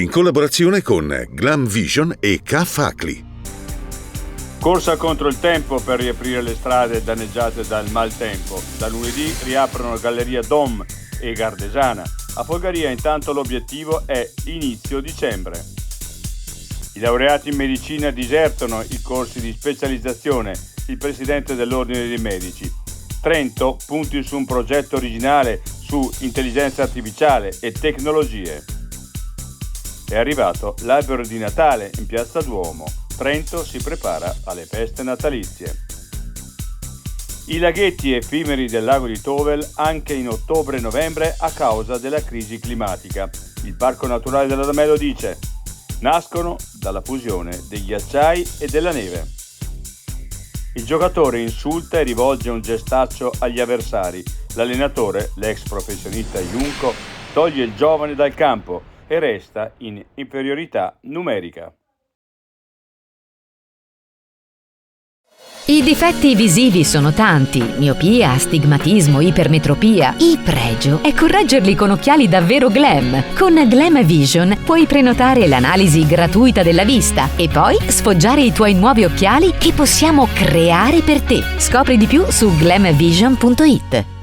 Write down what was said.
in collaborazione con Glam Vision e K-Facli. Corsa contro il tempo per riaprire le strade danneggiate dal maltempo. Da lunedì riaprono Galleria Dom e Gardesana. A Folgaria intanto l'obiettivo è inizio dicembre. I laureati in medicina disertano i corsi di specializzazione. Il presidente dell'Ordine dei Medici. Trento punti su un progetto originale su intelligenza artificiale e tecnologie. È arrivato l'albero di Natale in Piazza Duomo. Trento si prepara alle feste natalizie. I laghetti effimeri del lago di Tovel anche in ottobre e novembre a causa della crisi climatica. Il Parco Naturale dell'Adamello dice: nascono dalla fusione degli ghiacciai e della neve. Il giocatore insulta e rivolge un gestaccio agli avversari. L'allenatore, l'ex professionista Junco, toglie il giovane dal campo e resta in inferiorità numerica. I difetti visivi sono tanti: miopia, astigmatismo, ipermetropia. Il pregio è correggerli con occhiali davvero glam. Con Glam Vision puoi prenotare l'analisi gratuita della vista e poi sfoggiare i tuoi nuovi occhiali che possiamo creare per te. Scopri di più su glamvision.it.